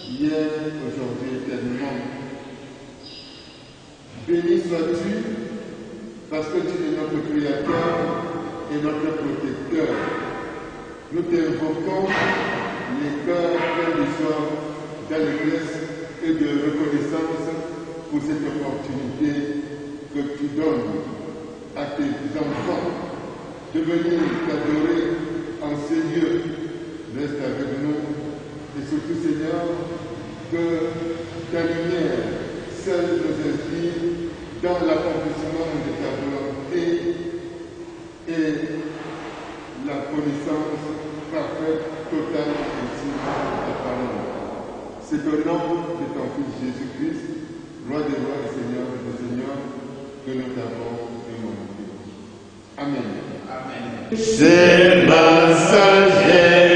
hier, aujourd'hui, éternellement. Béni sois-tu, parce que tu es notre Créateur et notre protecteur. Nous t'invoquons les cœurs pleins de joie, d'allégresse et de reconnaissance pour cette opportunité que tu donnes à tes enfants de venir t'adorer en ces lieux. Reste avec nous et surtout, Seigneur, que ta lumière seule nous inspire dans l'accomplissement de ta volonté et la connaissance parfaite, totale et intime de ta parole. C'est au nom de ton Fils Jésus-Christ, roi des rois et Seigneur des seigneurs, que nous t'avons demandé. Amen. Amen. C'est ma sagesse.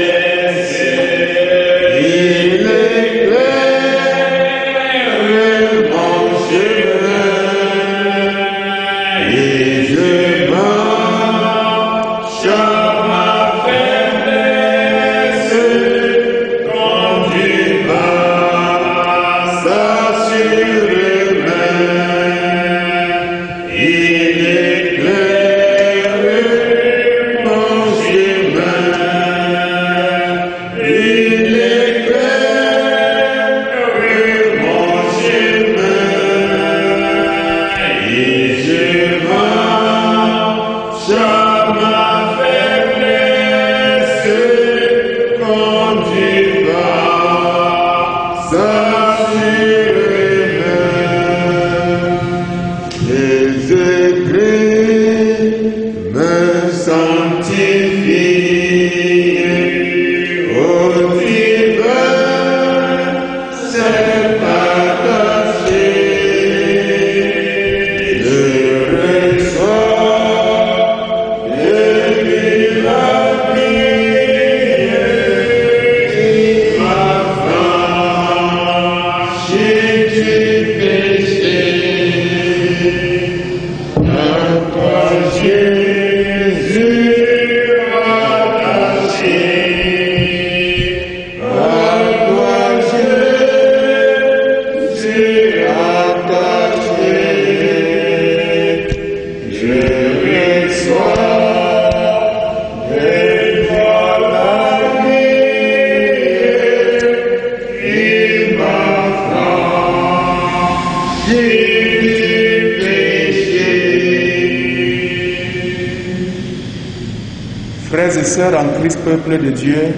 Frères et sœurs en Christ, peuple de Dieu,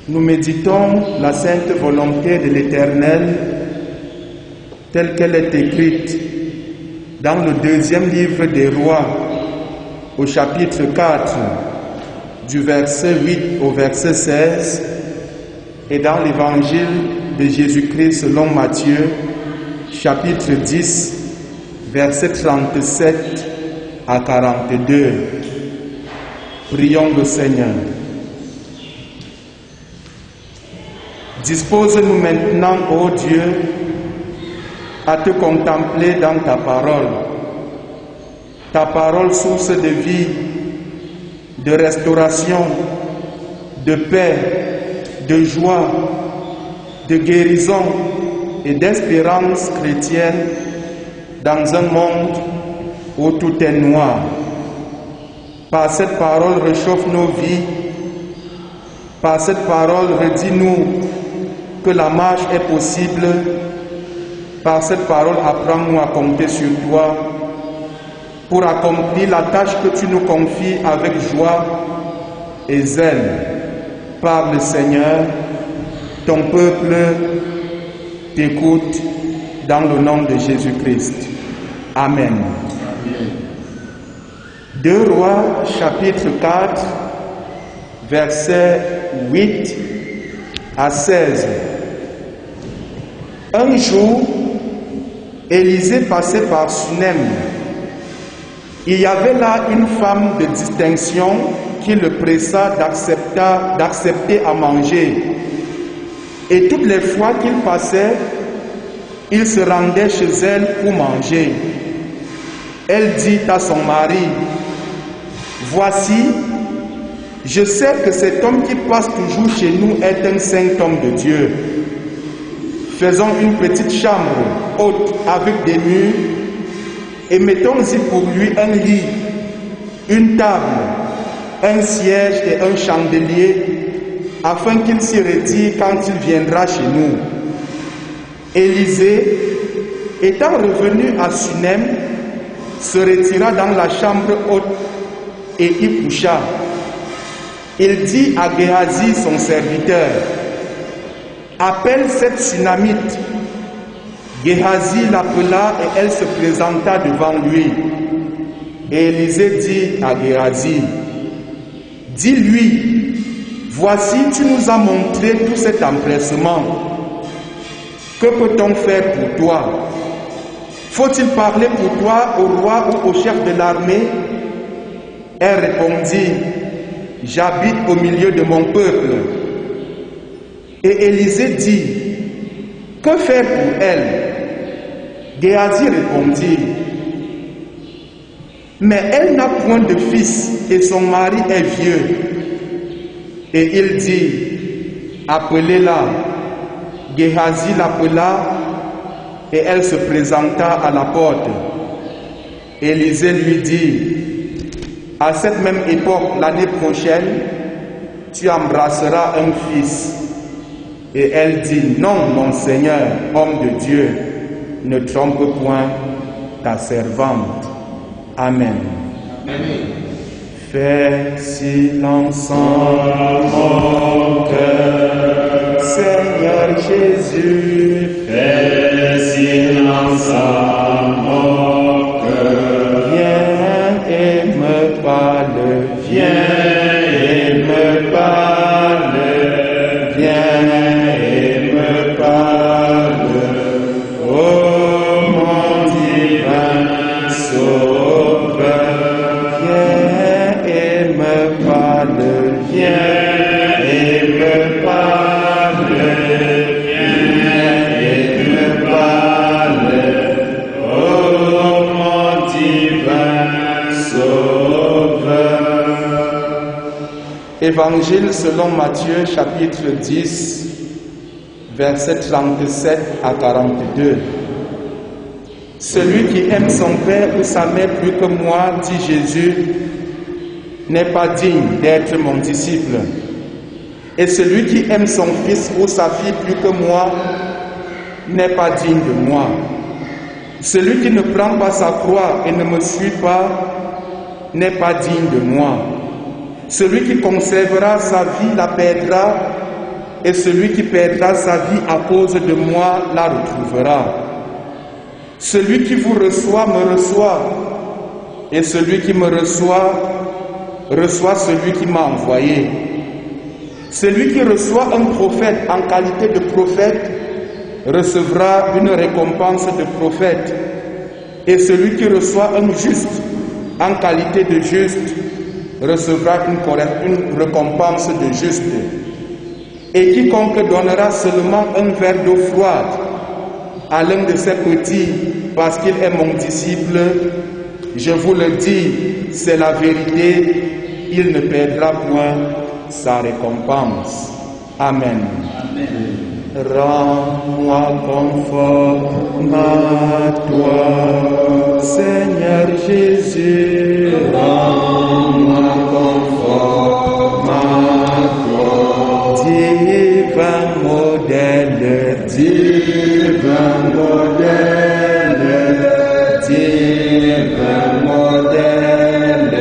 nous méditons la sainte volonté de l'Éternel telle qu'elle est écrite dans le deuxième livre des Rois, au chapitre 4, du verset 8 au verset 16, et dans l'évangile de Jésus-Christ selon Matthieu, chapitre 10, verset 37 à 42. Prions le Seigneur. Dispose-nous maintenant, ô Dieu, à te contempler dans ta parole source de vie, de restauration, de paix, de joie, de guérison et d'espérance chrétienne dans un monde où tout est noir. Par cette parole, réchauffe nos vies. Par cette parole, redis-nous que la marche est possible. Par cette parole, apprends-nous à compter sur toi pour accomplir la tâche que tu nous confies avec joie et zèle. Parle, Seigneur, ton peuple t'écoute dans le nom de Jésus-Christ. Amen. 2 Rois, chapitre 4, versets 8 à 16. Un jour, Élisée passait par Sunem. Il y avait là une femme de distinction qui le pressa d'accepter à manger. Et toutes les fois qu'il passait, il se rendait chez elle pour manger. Elle dit à son mari: « Voici, Je sais que cet homme qui passe toujours chez nous est un saint homme de Dieu. Faisons une petite chambre haute avec des murs et mettons-y pour lui un lit, une table, un siège et un chandelier, afin qu'il s'y retire quand il viendra chez nous. Élisée, étant revenu à Sunem, se retira dans la chambre haute et y coucha. Il dit à Géhazi, son serviteur, « Appelle cette Sunamite. » Géhazi l'appela et elle se présenta devant lui. Et Élisée dit à Géhazi, « Dis-lui, voici, tu nous as montré tout cet empressement. Que peut-on faire pour toi? Faut-il parler pour toi au roi ou au chef de l'armée? » Elle répondit, « J'habite au milieu de mon peuple. » Et Élisée dit, « Que faire pour elle? » Géhazi répondit, « Mais elle n'a point de fils et son mari est vieux. » Et il dit, « Appelez-la. » Géhazi l'appela et elle se présenta à la porte. Élisée lui dit, « À cette même époque, l'année prochaine, tu embrasseras un fils. » Et elle dit, « Non, mon Seigneur, homme de Dieu, ne trompe point ta servante. » Amen. Amen. Fais silence en mon cœur, Seigneur Jésus. Fais silence en mon cœur. Viens et me parle, Viens et me parle. viens et me parle. Ô mon divin Sauveur, Viens et me parle, viens et me parle. Viens et me parle. Ô mon divin Sauveur. Évangile selon Matthieu chapitre 10, versets 37 à 42. Celui qui aime son père ou sa mère plus que moi, dit Jésus, n'est pas digne d'être mon disciple. Et celui qui aime son fils ou sa fille plus que moi, n'est pas digne de moi. Celui qui ne prend pas sa croix et ne me suit pas, n'est pas digne de moi. Celui qui conservera sa vie la perdra, et celui qui perdra sa vie à cause de moi la retrouvera. Celui qui vous reçoit me reçoit, et celui qui me reçoit reçoit celui qui m'a envoyé. Celui qui reçoit un prophète en qualité de prophète recevra une récompense de prophète, et celui qui reçoit un juste en qualité de juste recevra une récompense de juste. Et quiconque donnera seulement un verre d'eau froide à l'un de ses petits parce qu'il est mon disciple, je vous le dis, c'est la vérité, il ne perdra point sa récompense. Amen. Rends-moi conforme à toi, Seigneur Jésus. Rends-moi conforme à toi. Divin modèle, divin modèle, divin modèle,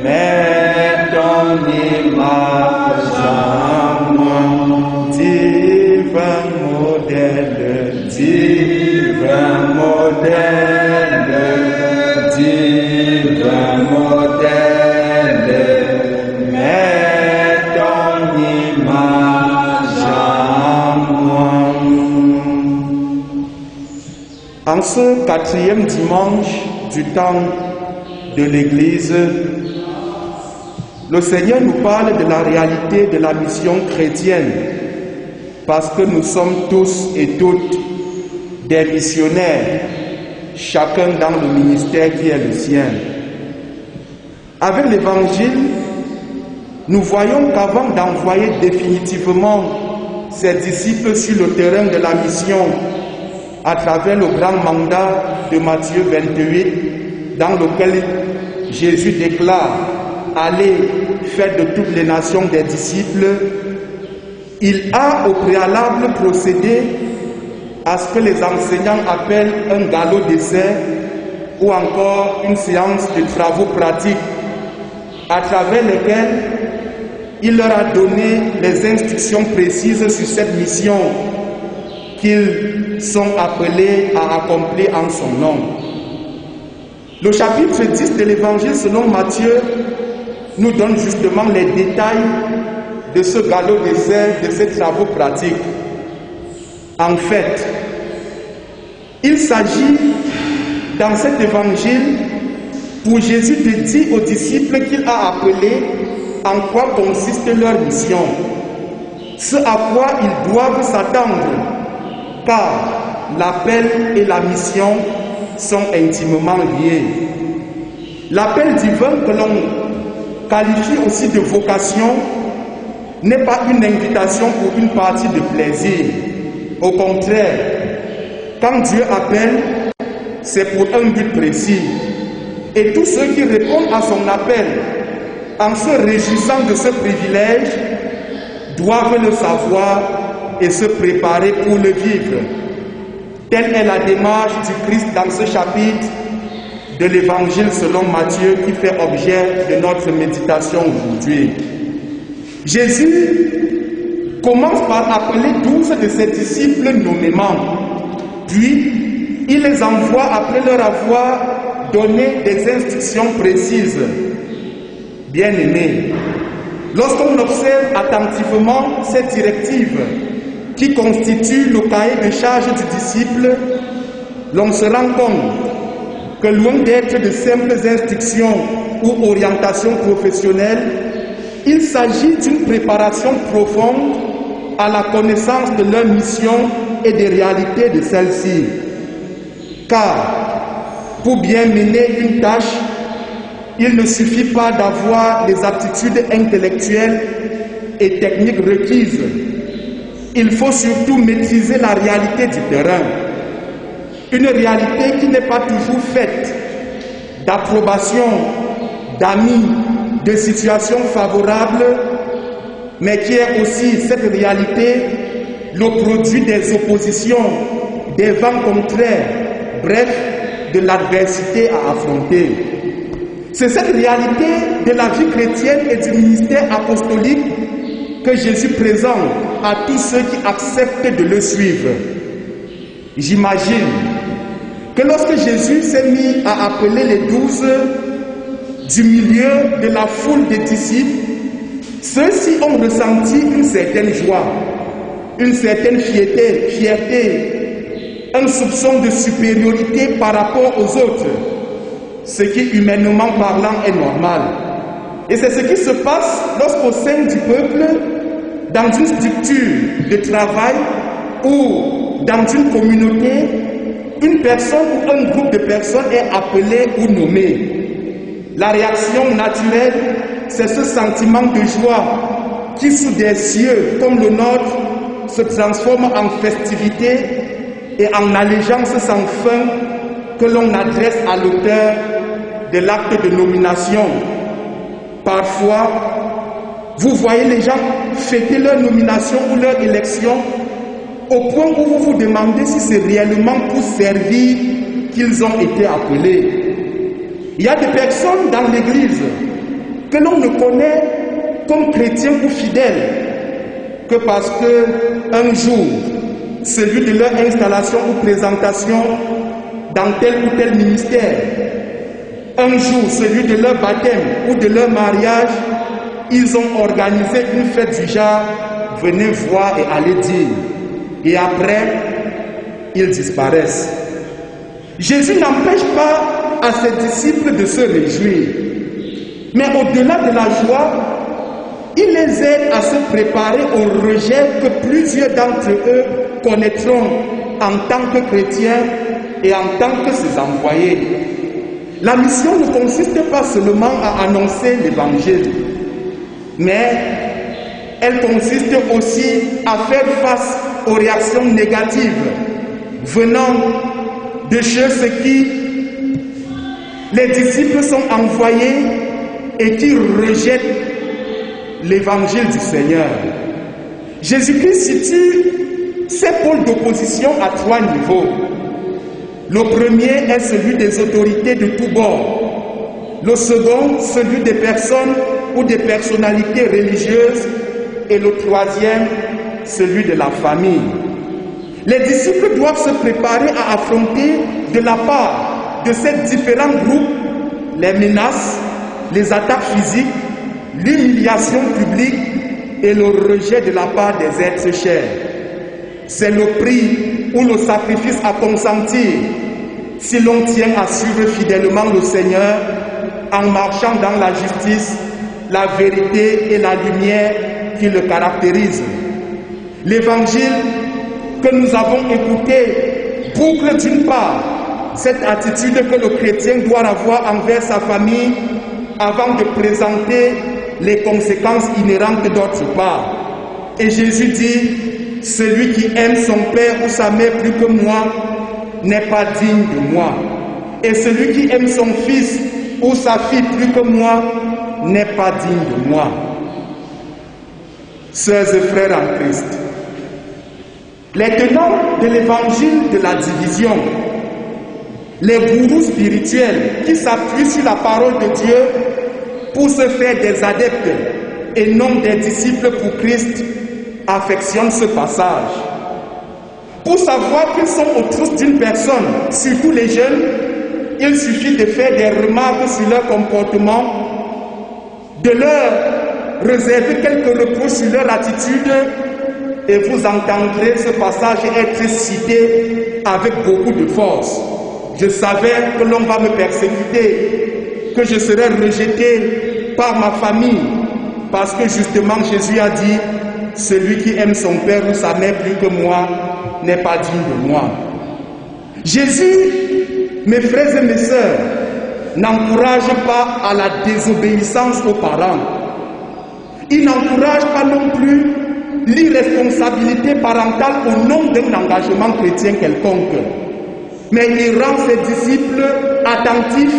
mets ton image en moi. Divin modèle, divin modèle, divin modèle, mets ton image en moi. En ce 4e dimanche du temps de l'Église, le Seigneur nous parle de la réalité de la mission chrétienne, parce que nous sommes tous et toutes des missionnaires, chacun dans le ministère qui est le sien. Avec l'Évangile, nous voyons qu'avant d'envoyer définitivement ses disciples sur le terrain de la mission, à travers le grand mandat de Matthieu 28, dans lequel Jésus déclare « Allez, faites de toutes les nations des disciples », il a au préalable procédé à ce que les enseignants appellent un galop d'essai ou encore une séance de travaux pratiques à travers lesquels il leur a donné les instructions précises sur cette mission qu'ils sont appelés à accomplir en son nom. Le chapitre 10 de l'évangile selon Matthieu nous donne justement les détails de ce galop d'essai, de ces travaux pratiques. En fait, il s'agit dans cet évangile pour Jésus de dire aux disciples qu'il a appelés en quoi consiste leur mission, ce à quoi ils doivent s'attendre, car l'appel et la mission sont intimement liés. L'appel divin, que l'on qualifie aussi de vocation, n'est pas une invitation pour une partie de plaisir. Au contraire, quand Dieu appelle, c'est pour un but précis. Et tous ceux qui répondent à son appel en se réjouissant de ce privilège doivent le savoir et se préparer pour le vivre. Telle est la démarche du Christ dans ce chapitre de l'évangile selon Matthieu qui fait objet de notre méditation aujourd'hui. Jésus commence par appeler 12 de ses disciples nommément, puis il les envoie après leur avoir donné des instructions précises. Bien-aimés, lorsqu'on observe attentivement cette directive qui constitue le cahier de charge du disciple, l'on se rend compte que loin d'être de simples instructions ou orientations professionnelles, il s'agit d'une préparation profonde à la connaissance de leur mission et des réalités de celle-ci. Car pour bien mener une tâche, il ne suffit pas d'avoir les aptitudes intellectuelles et techniques requises. Il faut surtout maîtriser la réalité du terrain. Une réalité qui n'est pas toujours faite d'approbation, d'amis, de situations favorables, mais qui est aussi cette réalité le produit des oppositions, des vents contraires, bref, de l'adversité à affronter. C'est cette réalité de la vie chrétienne et du ministère apostolique que Jésus présente à tous ceux qui acceptent de le suivre. J'imagine que lorsque Jésus s'est mis à appeler les 12 du milieu de la foule des disciples, ceux-ci ont ressenti une certaine joie, une certaine fierté, un soupçon de supériorité par rapport aux autres, ce qui, humainement parlant, est normal. Et c'est ce qui se passe lorsqu'au sein du peuple, dans une structure de travail ou dans une communauté, une personne ou un groupe de personnes est appelé ou nommé. La réaction naturelle, c'est ce sentiment de joie qui, sous des cieux comme le nôtre, se transforme en festivité et en allégeance sans fin que l'on adresse à l'auteur de l'acte de nomination. Parfois, vous voyez les gens fêter leur nomination ou leur élection au point où vous vous demandez si c'est réellement pour servir qu'ils ont été appelés. Il y a des personnes dans l'Église que l'on ne connaît comme chrétiens ou fidèles que parce que un jour, celui de leur installation ou présentation dans tel ou tel ministère, un jour, celui de leur baptême ou de leur mariage, ils ont organisé une fête du genre, venez voir et allez dire. Et après, ils disparaissent. Jésus n'empêche pas à ses disciples de se réjouir. Mais au-delà de la joie, il les aide à se préparer au rejet que plusieurs d'entre eux connaîtront en tant que chrétiens et en tant que ses envoyés. La mission ne consiste pas seulement à annoncer l'évangile. mais elle consiste aussi à faire face aux réactions négatives venant de ceux qui les disciples sont envoyés et qui rejettent l'évangile du Seigneur. Jésus-Christ situe ces pôles d'opposition à 3 niveaux. Le premier est celui des autorités de tous bords. Le second, celui des personnes ou des personnalités religieuses. Et le troisième, celui de la famille. Les disciples doivent se préparer à affronter de la part de ces différents groupes les menaces, les attaques physiques, l'humiliation publique et le rejet de la part des êtres chers. C'est le prix ou le sacrifice à consentir si l'on tient à suivre fidèlement le Seigneur en marchant dans la justice, la vérité et la lumière qui le caractérisent. L'évangile que nous avons écouté boucle d'une part cette attitude que le chrétien doit avoir envers sa famille avant de présenter les conséquences inhérentes d'autre part. Et Jésus dit, celui qui aime son père ou sa mère plus que moi n'est pas digne de moi. Et celui qui aime son fils ou sa fille plus que moi n'est pas digne de moi. Sœurs et frères en Christ, les tenants de l'évangile de la division, les gourous spirituels qui s'appuient sur la parole de Dieu pour se faire des adeptes et non des disciples pour Christ, affectionnent ce passage. Pour savoir qu'ils sont aux trousses d'une personne, surtout les jeunes, il suffit de faire des remarques sur leur comportement, de leur réserver quelques reproches sur leur attitude, et vous entendrez ce passage être cité avec beaucoup de force. Je savais que l'on va me persécuter, que je serais rejeté par ma famille, parce que justement Jésus a dit, celui qui aime son père ou sa mère plus que moi n'est pas digne de moi. Jésus, mes frères et mes sœurs, n'encourage pas à la désobéissance aux parents. Il n'encourage pas non plus l'irresponsabilité parentale au nom d'un engagement chrétien quelconque. Mais il rend ses disciples attentifs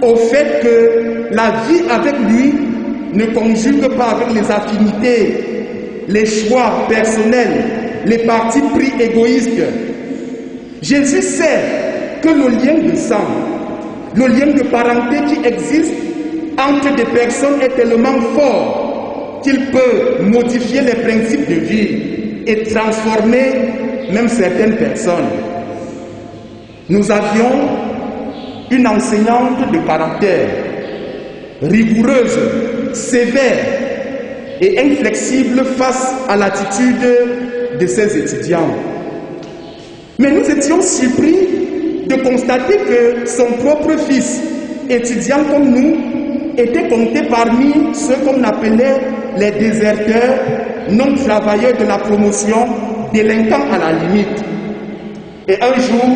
au fait que la vie avec lui ne conjugue pas avec les affinités, les choix personnels, les partis pris égoïstes. Jésus sait que le lien de sang, le lien de parenté qui existe entre des personnes est tellement fort qu'il peut modifier les principes de vie et transformer même certaines personnes. Nous avions une enseignante de caractère, rigoureuse, sévère et inflexible face à l'attitude de ses étudiants. Mais nous étions surpris de constater que son propre fils, étudiant comme nous, était compté parmi ceux qu'on appelait les déserteurs, non-travailleurs de la promotion, délinquants à la limite. Et un jour,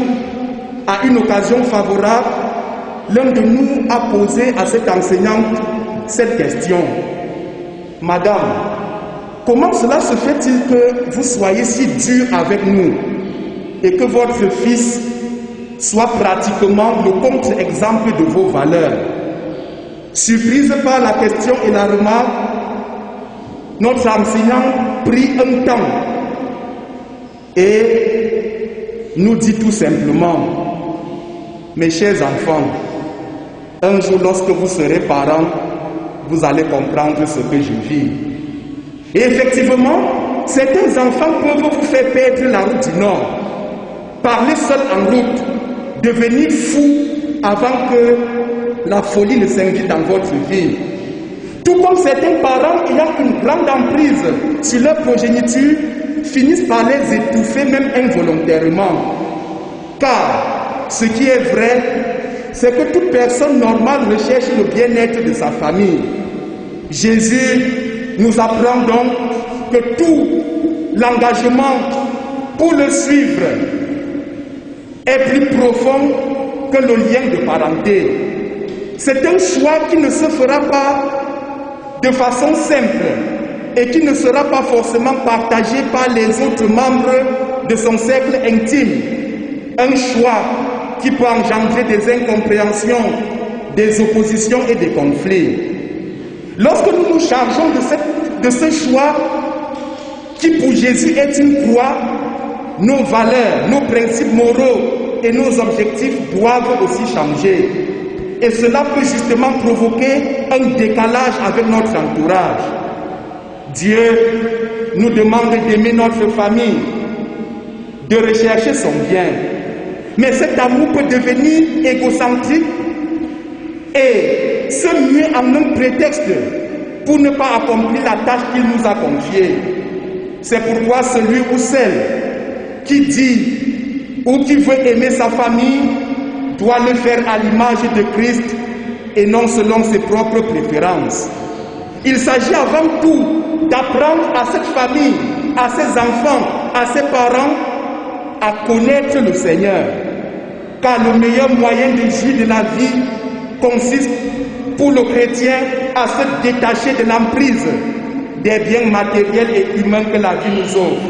à une occasion favorable, l'un de nous a posé à cette enseignante cette question. Madame, comment cela se fait-il que vous soyez si dur avec nous et que votre fils soit pratiquement le contre-exemple de vos valeurs? Surprise par la question et la remarque, notre enseignant prit un temps et nous dit tout simplement, mes chers enfants, un jour lorsque vous serez parents, vous allez comprendre ce que je vis. Et effectivement, certains enfants peuvent vous faire perdre la route du Nord, parler seul en route, devenir fou avant que la folie ne s'invite dans votre vie. Tout comme certains parents ayant une grande emprise sur leur progéniture finissent par les étouffer même involontairement. Car ce qui est vrai, c'est que toute personne normale recherche le bien-être de sa famille. Jésus nous apprend donc que tout l'engagement pour le suivre est plus profond que le lien de parenté. C'est un choix qui ne se fera pas de façon simple et qui ne sera pas forcément partagé par les autres membres de son cercle intime. Un choix qui peut engendrer des incompréhensions, des oppositions et des conflits. Lorsque nous nous chargeons de ce choix qui pour Jésus est une croix, nos valeurs, nos principes moraux et nos objectifs doivent aussi changer. Et cela peut justement provoquer un décalage avec notre entourage. Dieu nous demande d'aimer notre famille, de rechercher son bien. Mais cet amour peut devenir égocentrique et se muer en un prétexte pour ne pas accomplir la tâche qu'il nous a confiée. C'est pourquoi celui ou celle qui dit ou qui veut aimer sa famille doit le faire à l'image de Christ et non selon ses propres préférences. Il s'agit avant tout d'apprendre à cette famille, à ses enfants, à ses parents à connaître le Seigneur. Car le meilleur moyen de jouir de la vie consiste pour le chrétien à se détacher de l'emprise des biens matériels et humains que la vie nous offre.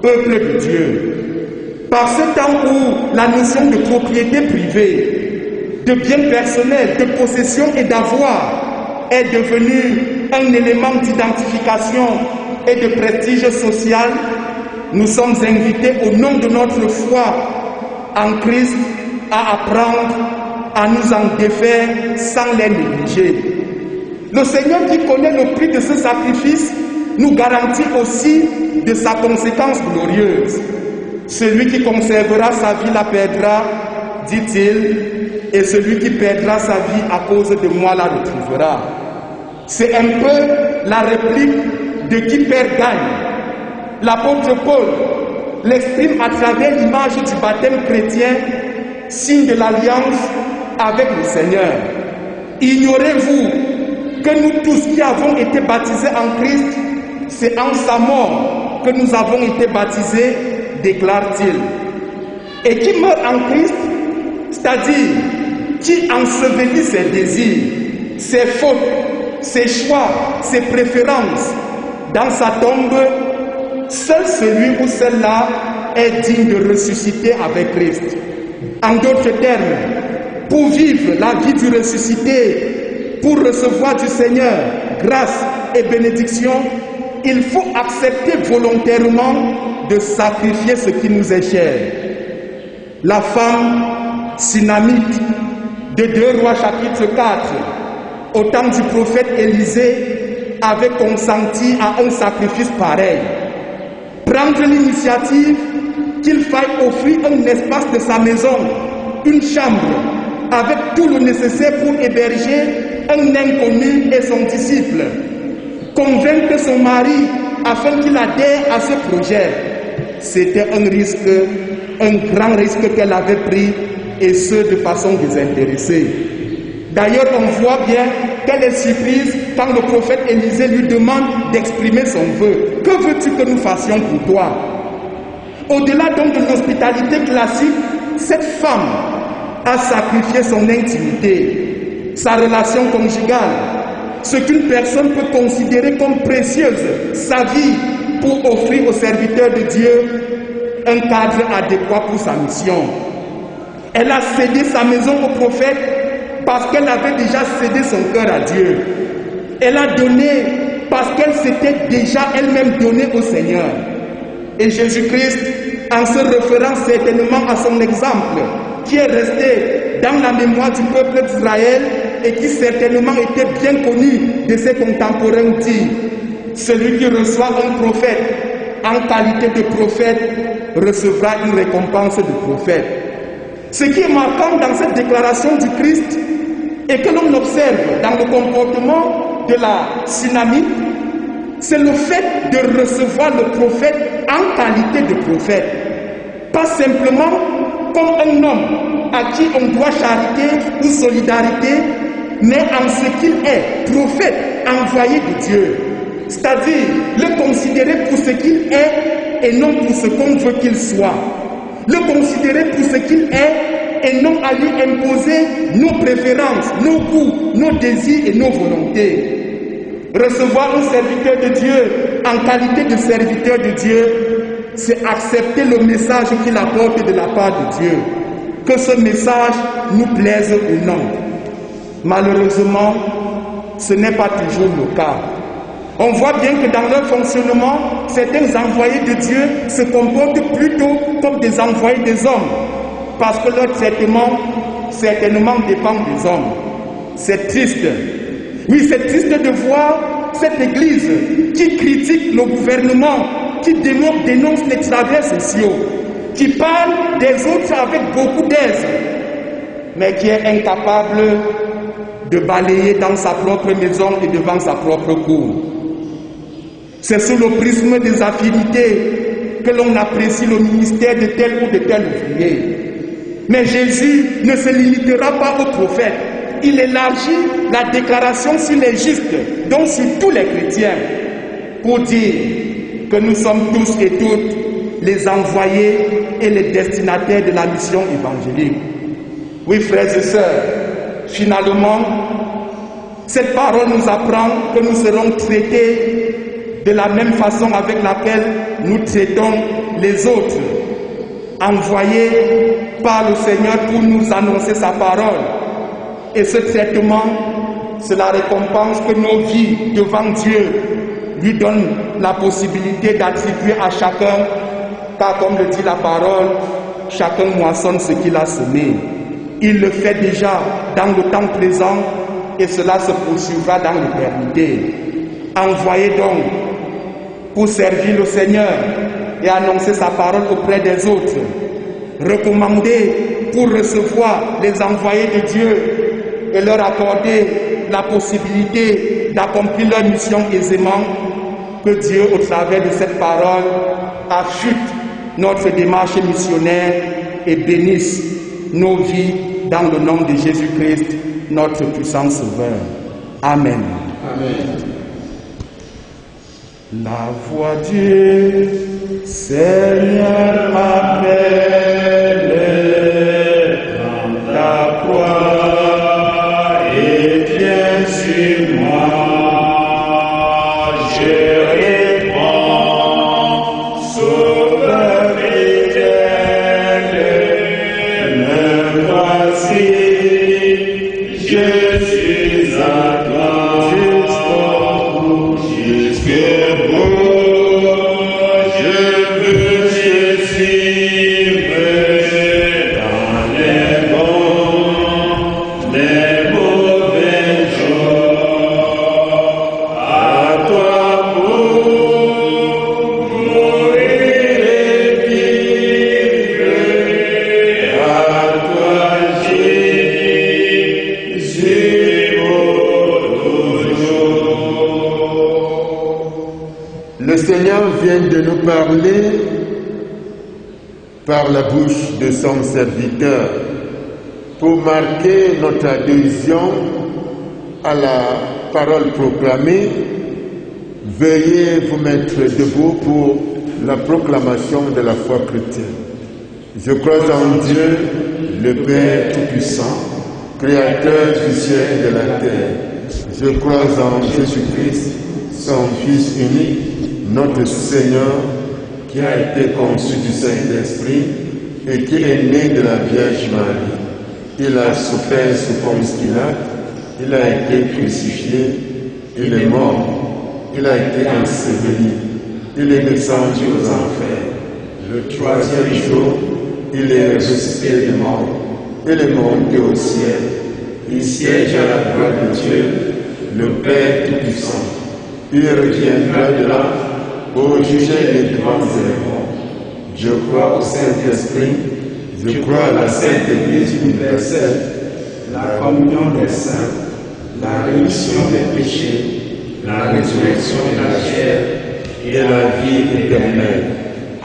Peuple de Dieu, par ce temps où la notion de propriété privée, de biens personnels, de possession et d'avoir est devenue un élément d'identification et de prestige social, nous sommes invités au nom de notre foi en Christ à apprendre à nous en défaire sans les négliger. Le Seigneur qui connaît le prix de ce sacrifice nous garantit aussi de sa conséquence glorieuse. Celui qui conservera sa vie la perdra, dit-il, et celui qui perdra sa vie à cause de moi la retrouvera. C'est un peu la réplique de qui perd gagne. L'apôtre Paul l'exprime à travers l'image du baptême chrétien, signe de l'alliance avec le Seigneur. Ignorez-vous que nous tous qui avons été baptisés en Christ, c'est en sa mort que nous avons été baptisés, déclare-t-il. Et qui meurt en Christ, c'est-à-dire qui ensevelit ses désirs, ses fautes, ses choix, ses préférences dans sa tombe, seul celui ou celle-là est digne de ressusciter avec Christ. En d'autres termes, pour vivre la vie du ressuscité, pour recevoir du Seigneur grâce et bénédiction, il faut accepter volontairement de sacrifier ce qui nous est cher. La femme Sunamite de 2 Rois chapitre 4, au temps du prophète Élisée, avait consenti à un sacrifice pareil. Prendre l'initiative qu'il faille offrir un espace de sa maison, une chambre, avec tout le nécessaire pour héberger un inconnu et son disciple. Convaincre son mari afin qu'il adhère à ce projet. C'était un risque, un grand risque qu'elle avait pris, et ce de façon désintéressée. D'ailleurs, on voit bien qu'elle est surprise quand le prophète Élisée lui demande d'exprimer son vœu. Que veux-tu que nous fassions pour toi? Au-delà donc de l'hospitalité classique, cette femme a sacrifié son intimité, sa relation conjugale, ce qu'une personne peut considérer comme précieuse, sa vie, pour offrir au serviteur de Dieu un cadre adéquat pour sa mission. Elle a cédé sa maison au prophète parce qu'elle avait déjà cédé son cœur à Dieu. Elle a donné parce qu'elle s'était déjà elle-même donnée au Seigneur. Et Jésus-Christ, en se référant certainement à son exemple, qui est resté dans la mémoire du peuple d'Israël et qui certainement était bien connu de ses contemporains, dit: celui qui reçoit un prophète en qualité de prophète recevra une récompense de prophète. Ce qui est marquant dans cette déclaration du Christ et que l'on observe dans le comportement de la Sunamite, c'est le fait de recevoir le prophète en qualité de prophète. Pas simplement comme un homme à qui on doit charité ou solidarité, mais en ce qu'il est, prophète envoyé de Dieu. C'est-à-dire le considérer pour ce qu'il est et non pour ce qu'on veut qu'il soit. Le considérer pour ce qu'il est et non à lui imposer nos préférences, nos goûts, nos désirs et nos volontés. Recevoir un serviteur de Dieu en qualité de serviteur de Dieu, c'est accepter le message qu'il apporte de la part de Dieu. Que ce message nous plaise ou non. Malheureusement, ce n'est pas toujours le cas. On voit bien que dans leur fonctionnement, certains envoyés de Dieu se comportent plutôt comme des envoyés des hommes, parce que leur traitement certainement dépend des hommes. C'est triste. Oui, c'est triste de voir cette église qui critique le gouvernement, qui dénonce les travers sociaux, qui parle des autres avec beaucoup d'aise, mais qui est incapable de balayer dans sa propre maison et devant sa propre cour. C'est sous le prisme des affinités que l'on apprécie le ministère de tel ou de tel ouvrier. Mais Jésus ne se limitera pas aux prophètes. Il élargit la déclaration sur les justes, donc sur tous les chrétiens, pour dire que nous sommes tous et toutes les envoyés et les destinataires de la mission évangélique. Oui, frères et sœurs, finalement, cette parole nous apprend que nous serons traités de la même façon avec laquelle nous traitons les autres, envoyés par le Seigneur pour nous annoncer sa parole. Et ce traitement, c'est la récompense que nos vies devant Dieu lui donnent la possibilité d'attribuer à chacun, car comme le dit la parole, chacun moissonne ce qu'il a semé. Il le fait déjà dans le temps présent et cela se poursuivra dans l'éternité. Envoyez donc pour servir le Seigneur et annoncer sa parole auprès des autres. Recommandez pour recevoir les envoyés de Dieu et leur accorder la possibilité d'accomplir leur mission aisément. Que Dieu, au travers de cette parole, affûte notre démarche missionnaire et bénisse nos vies dans le nom de Jésus-Christ, notre puissant Sauveur. Amen. Amen. La voix du Seigneur m'appelle dans ta croix et viens sur moi. Je réponds, Sauveur éternel, me voici, je suis à toi. De nous parler par la bouche de son serviteur pour marquer notre adhésion à la parole proclamée. Veuillez vous mettre debout pour la proclamation de la foi chrétienne. Je crois en Dieu, le Père Tout-Puissant, Créateur du ciel et de la terre. Je crois en Jésus-Christ, son Fils unique, notre Seigneur, qui a été conçu du Saint-Esprit et qui est né de la Vierge Marie. Il a souffert sous Ponce Pilate, il a été crucifié, il est mort, il a été enseveli, il est descendu aux enfers. Le troisième jour, il est ressuscité des morts, il est monté au ciel, il siège à la droite de Dieu, le Père Tout-Puissant. Il reviendra de là pour juger les vivants et les morts. Je crois au Saint-Esprit, je crois à la Sainte Église universelle, la communion des saints, la rémission des péchés, la résurrection de la chair et la vie éternelle.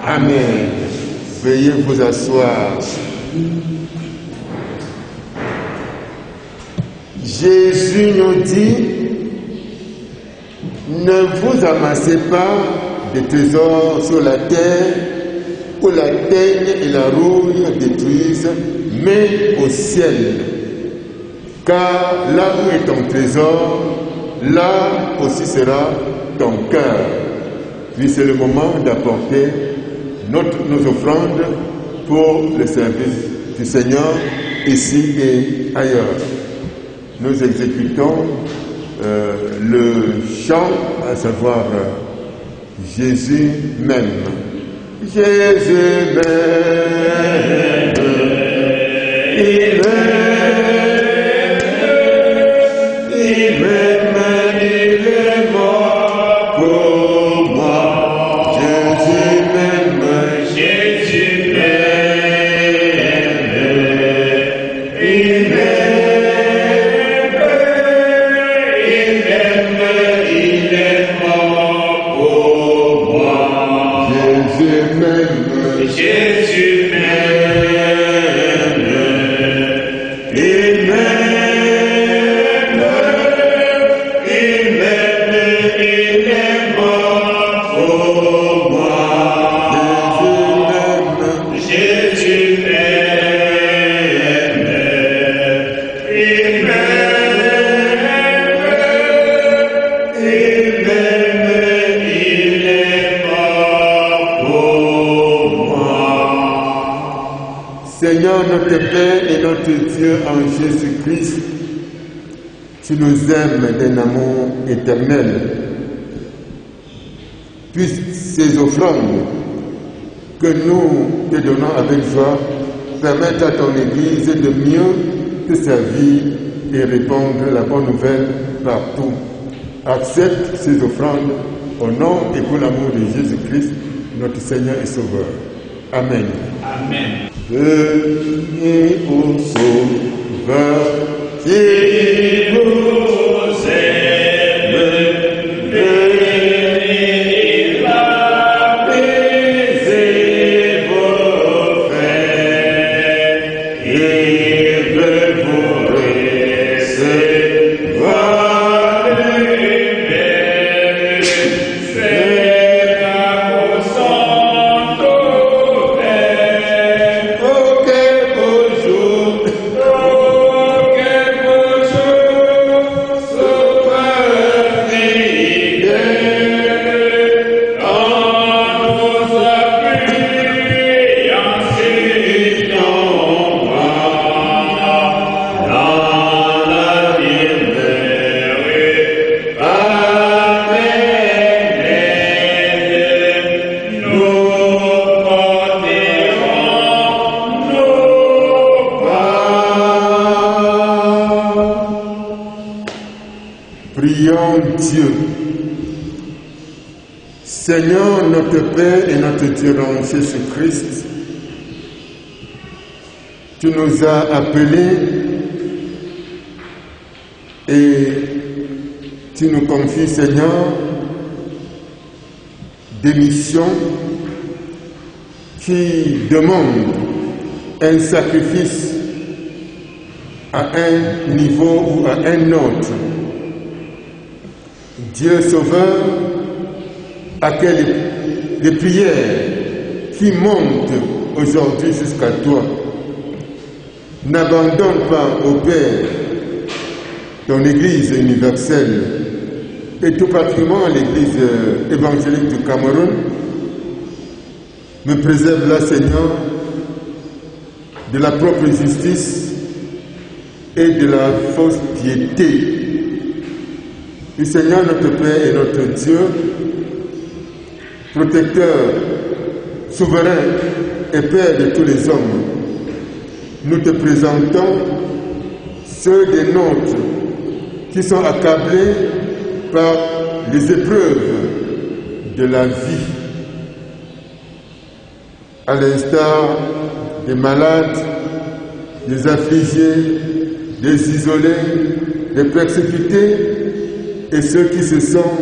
Amen. Veuillez vous asseoir. Jésus nous dit: ne vous amassez pas de trésors sur la terre, où la teigne et la rouille détruisent, mais au ciel. Car là où est ton trésor, là aussi sera ton cœur. Puis c'est le moment d'apporter nos offrandes pour le service du Seigneur, ici et ailleurs. Nous exécutons le chant, à savoir Jésus m'aime. Jésus m'aime, il m'aime, il est mort pour moi. Jésus m'aime, Jésus m'aime, il m'aime, il est mort pour moi. Jésus m'aime, Jésus m'aime, il m'aime, il est mort pour moi. Jésus m'aime, il m'aime, il est mort pour moi. Seigneur notre Père et notre Dieu en Jésus-Christ, tu nous aimes d'un amour éternel. Puisse ces offrandes que nous te donnons avec joie permettre à ton Église de mieux te servir et répandre la bonne nouvelle partout. Accepte ces offrandes au nom et pour l'amour de Jésus-Christ, notre Seigneur et Sauveur. Amen. Amen. Venez au Sauveur qui vous aime, venez, il va baiser vos frères, il veut vous recevoir lui-même, c'est la consente ouverte. Oh, quel beau jour, oh, quel beau jour, Sauveur fidèle, en nous appuyant sur ton bras, dans la ville merveilleuse, nous porterons nos pas. Prions Dieu. Seigneur notre Père et notre Dieu en Jésus-Christ, tu nous as appelés et tu nous confies, Seigneur, des missions qui demandent un sacrifice à un niveau ou à un autre. Dieu Sauveur, à quelles les prières qui montent aujourd'hui jusqu'à toi. N'abandonne pas au Père ton Église universelle et tout particulièrement l'Église évangélique du Cameroun. Me préserve là, Seigneur, de la propre justice et de la fausse piété. Le Seigneur notre Père et notre Dieu, protecteur, souverain et Père de tous les hommes, nous te présentons ceux des nôtres qui sont accablés par les épreuves de la vie, à l'instar des malades, des affligés, des isolés, des persécutés et ceux qui se sont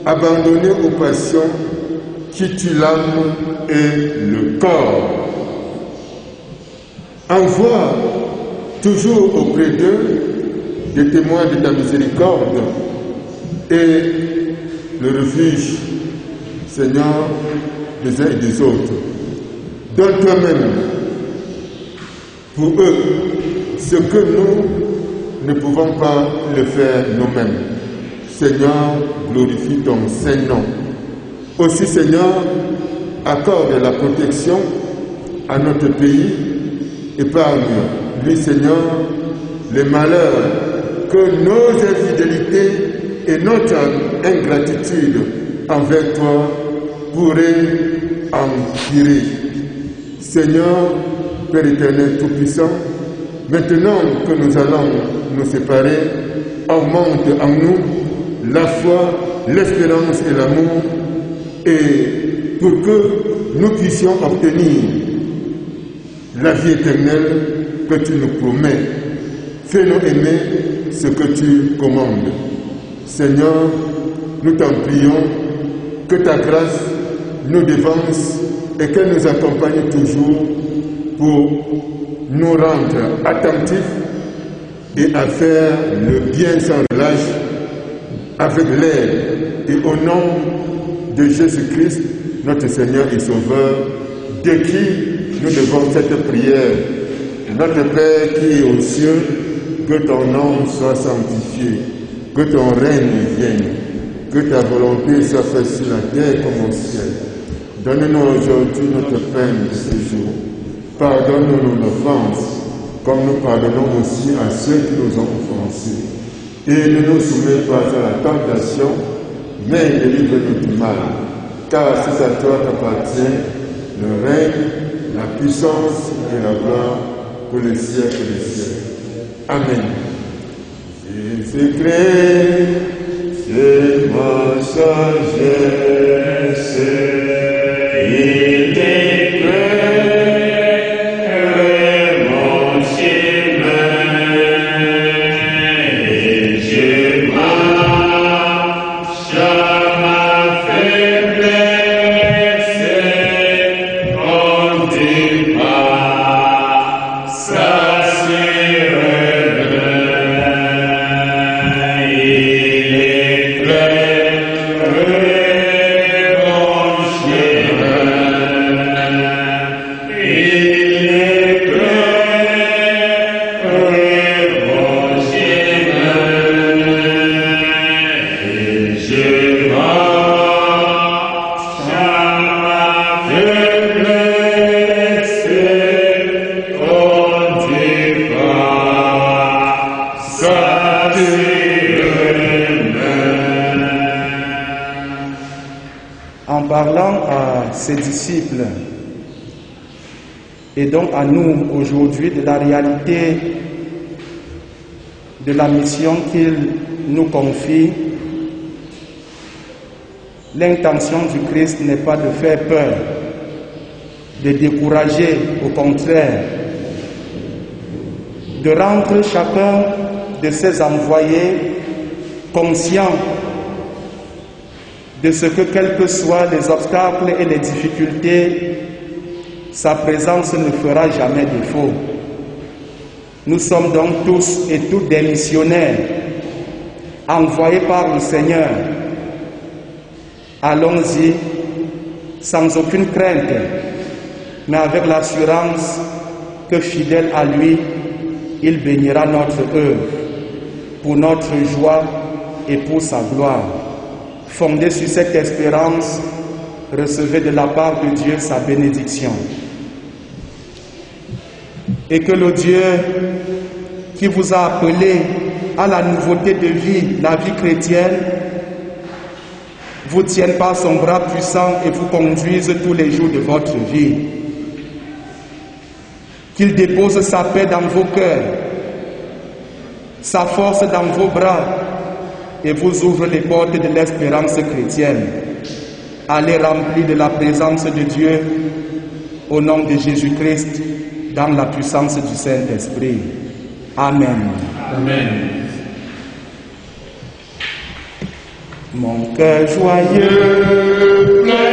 abandonnés aux passions qui tuent l'âme et le corps. Envoie toujours auprès d'eux des témoins de ta miséricorde et le refuge, Seigneur, des uns et des autres. Donne toi-même pour eux ce que nous ne pouvons pas le faire nous-mêmes. Seigneur, glorifie ton Saint-Nom. Aussi, Seigneur, accorde la protection à notre pays, épargne-lui, Seigneur, les malheurs que nos infidélités et notre ingratitude envers toi pourraient empirer. Seigneur, Père éternel Tout-Puissant, maintenant que nous allons nous séparer, augmente en nous la foi, l'espérance et l'amour, et pour que nous puissions obtenir la vie éternelle que tu nous promets. Fais-nous aimer ce que tu commandes. Seigneur, nous t'en prions, que ta grâce nous dévance et qu'elle nous accompagne toujours pour nous rendre attentifs et à faire le bien sans relâche avec l'aide et au nom de Jésus-Christ, notre Seigneur et Sauveur, de qui nous devons cette prière. Notre Père qui est aux cieux, que ton nom soit sanctifié, que ton règne vienne, que ta volonté soit faite sur la terre comme au ciel. Donne-nous aujourd'hui notre pain de ce jour. Pardonne-nous nos offenses, comme nous pardonnons aussi à ceux qui nous ont offensés. Et ne nous soumets pas à la tentation, mais délivre-nous du mal. Car c'est à toi qu'appartient le règne, la puissance et la gloire pour les siècles des siècles. Amen. Jésus-Christ, c'est ma sagesse, il éclaire mon chemin, et je marche à ma faiblesse, on dépasse ses disciples et donc à nous aujourd'hui de la réalité de la mission qu'il nous confie. L'intention du Christ n'est pas de faire peur, de décourager, au contraire, de rendre chacun de ses envoyés conscient de ce que, quels que soient les obstacles et les difficultés, sa présence ne fera jamais défaut. Nous sommes donc tous et toutes des missionnaires, envoyés par le Seigneur. Allons-y sans aucune crainte, mais avec l'assurance que, fidèle à lui, il bénira notre œuvre, pour notre joie et pour sa gloire. Fondé sur cette espérance, recevez de la part de Dieu sa bénédiction. Et que le Dieu qui vous a appelé à la nouveauté de vie, la vie chrétienne, vous tienne par son bras puissant et vous conduise tous les jours de votre vie. Qu'il dépose sa paix dans vos cœurs, sa force dans vos bras, et vous ouvre les portes de l'espérance chrétienne. Allez remplis de la présence de Dieu, au nom de Jésus-Christ, dans la puissance du Saint-Esprit. Amen. Amen. Mon cœur joyeux pleure